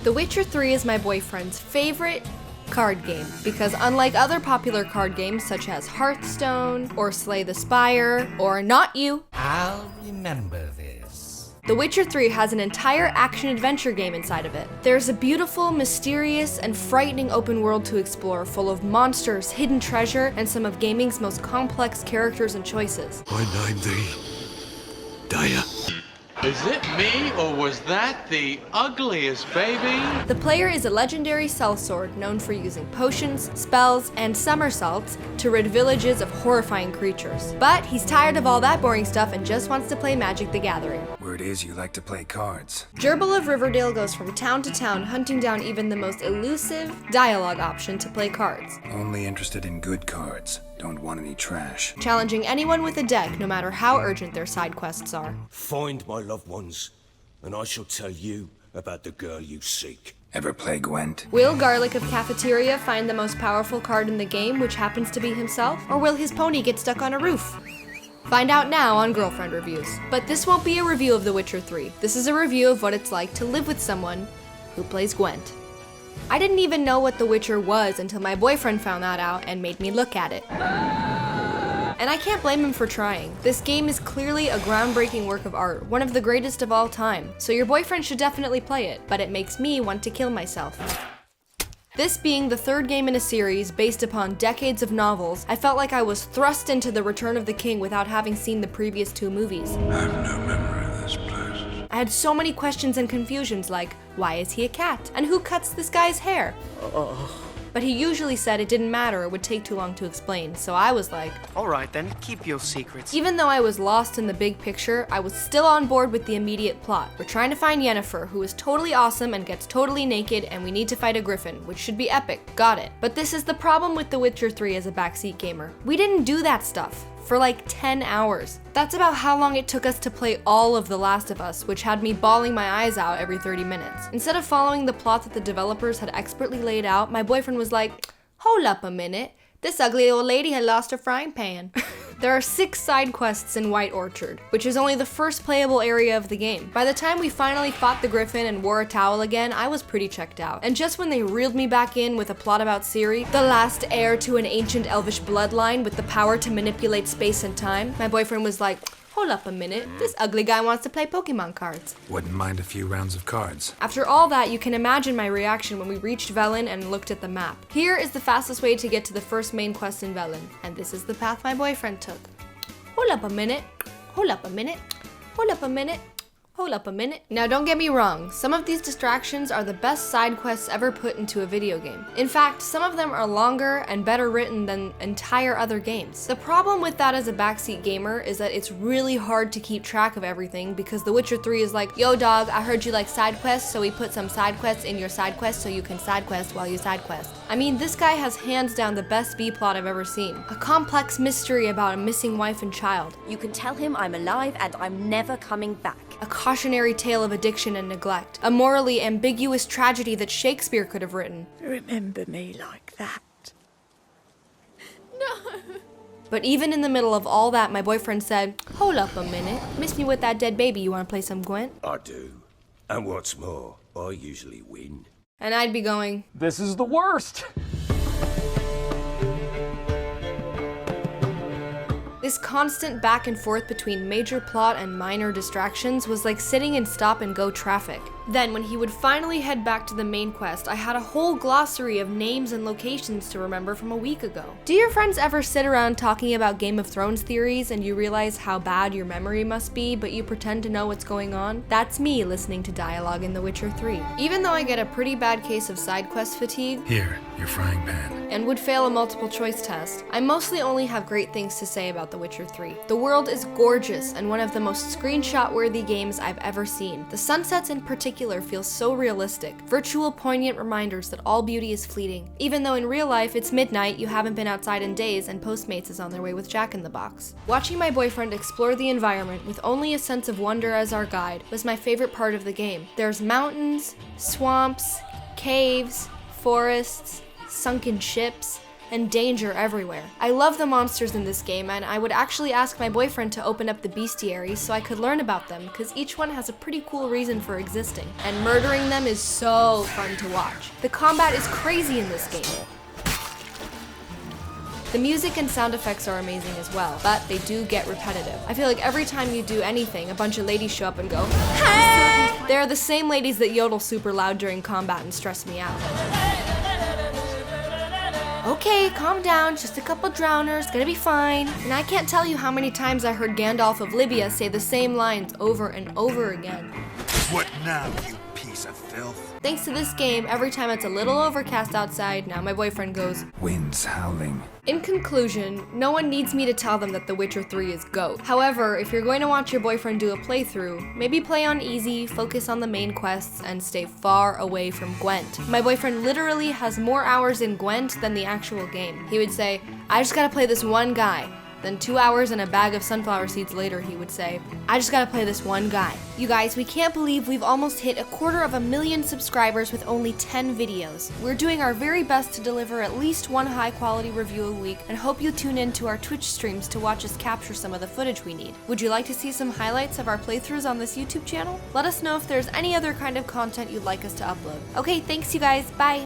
The Witcher 3 is my boyfriend's favorite card game because unlike other popular card games such as Hearthstone or Slay the Spire or Not You, I'll remember this. The Witcher 3 has an entire action-adventure game inside of it. There's a beautiful, mysterious, and frightening open world to explore, full of monsters, hidden treasure, and some of gaming's most complex characters and choices. I name thee Daya. Is it me, or was that the ugliest baby? The player is a legendary sellsword known for using potions, spells, and somersaults to rid villages of horrifying creatures. But he's tired of all that boring stuff and just wants to play Magic the Gathering. Word is you like to play cards. Gerbil of Riverdale goes from town to town hunting down even the most elusive dialogue option to play cards, Only interested in good cards. Don't want any trash. challenging anyone with a deck no matter how urgent their side quests are. Find my loved ones, and I shall tell you about the girl you seek. Ever play Gwent? Will Garlic of Cafeteria find the most powerful card in the game, which happens to be himself? Or will his pony get stuck on a roof? Find out now on Girlfriend Reviews. But this won't be a review of The Witcher 3. This is a review of what it's like to live with someone who plays Gwent. I didn't even know what The Witcher was until my boyfriend found that out and made me look at it. And I can't blame him for trying. This game is clearly a groundbreaking work of art, one of the greatest of all time, so your boyfriend should definitely play it, but it makes me want to kill myself. This being the third game in a series based upon decades of novels, I felt like I was thrust into the Return of the King without having seen the previous two movies. I have no memory of this place. I had so many questions and confusions like, why is he a cat? And who cuts this guy's hair? But he usually said it didn't matter, it would take too long to explain, so I was like, Alright then, keep your secrets. even though I was lost in the big picture, I was still on board with the immediate plot. We're trying to find Yennefer, who is totally awesome and gets totally naked, and we need to fight a griffin, which should be epic, got it. But this is the problem with The Witcher 3 as a backseat gamer. We didn't do that stuff for like 10 hours. That's about how long it took us to play all of The Last of Us, which had me bawling my eyes out every 30 minutes. Instead of following the plot that the developers had expertly laid out, my boyfriend was like, hold up a minute, this ugly old lady had lost her frying pan. There are 6 side quests in White Orchard, which is only the first playable area of the game. By the time we finally fought the Griffin and wore a towel again, I was pretty checked out. And just when they reeled me back in with a plot about Ciri, the last heir to an ancient elvish bloodline with the power to manipulate space and time, my boyfriend was like, hold up a minute, this ugly guy wants to play Pokemon cards. Wouldn't mind a few rounds of cards. After all that, you can imagine my reaction when we reached Velen and looked at the map. Here is the fastest way to get to the first main quest in Velen, and this is the path my boyfriend took. Hold up a minute, hold up a minute, hold up a minute, hold up a minute. Now don't get me wrong, some of these distractions are the best side quests ever put into a video game. In fact, some of them are longer and better written than entire other games. The problem with that as a backseat gamer is that it's really hard to keep track of everything because The Witcher 3 is like, yo dog, I heard you like side quests, so we put some side quests in your side quest so you can side quest while you side quest. I mean, this guy has hands down the best B-plot I've ever seen. A complex mystery about a missing wife and child. You can tell him I'm alive and I'm never coming back. A cautionary tale of addiction and neglect. A morally ambiguous tragedy that Shakespeare could have written. Remember me like that. But even in the middle of all that, my boyfriend said, hold up a minute. Miss me with that dead baby, you wanna play some Gwent? I do. And what's more, I usually win. And I'd be going, This is the worst. this constant back and forth between major plot and minor distractions was like sitting in stop and go traffic. Then, when he would finally head back to the main quest, I had a whole glossary of names and locations to remember from a week ago. Do your friends ever sit around talking about Game of Thrones theories and you realize how bad your memory must be, but you pretend to know what's going on? That's me listening to dialogue in The Witcher 3. Even though I get a pretty bad case of side quest fatigue, Here, your frying pan. and would fail a multiple choice test, I mostly only have great things to say about The Witcher 3. The world is gorgeous and one of the most screenshot-worthy games I've ever seen. The sunsets in particular feel so realistic, virtual poignant reminders that all beauty is fleeting. Even though in real life it's midnight, you haven't been outside in days, and Postmates is on their way with Jack in the Box. Watching my boyfriend explore the environment with only a sense of wonder as our guide was my favorite part of the game. There's mountains, swamps, caves, forests, sunken ships, and danger everywhere. I love the monsters in this game, and I would actually ask my boyfriend to open up the bestiaries so I could learn about them, because each one has a pretty cool reason for existing. And murdering them is so fun to watch. The combat is crazy in this game. The music and sound effects are amazing as well, but they do get repetitive. I feel like every time you do anything, a bunch of ladies show up and go, "Hey!" They're the same ladies that yodel super loud during combat and stress me out. Okay, calm down, just a couple drowners, gonna be fine. And I can't tell you how many times I heard Gandalf of Libya say the same lines over and over again. What now, you piece of filth? Thanks to this game, every time it's a little overcast outside, now my boyfriend goes, Wind's howling. In conclusion, no one needs me to tell them that The Witcher 3 is GOAT. However, if you're going to watch your boyfriend do a playthrough, maybe play on easy, focus on the main quests, and stay far away from Gwent. My boyfriend literally has more hours in Gwent than the actual game. He would say, I just gotta play this one guy. Then 2 hours and a bag of sunflower seeds later, he would say, I just gotta play this one guy. You guys, we can't believe we've almost hit 250,000 subscribers with only 10 videos. We're doing our very best to deliver at least one high quality review a week, and hope you tune in to our Twitch streams to watch us capture some of the footage we need. Would you like to see some highlights of our playthroughs on this YouTube channel? Let us know if there's any other kind of content you'd like us to upload. Okay, thanks you guys, bye!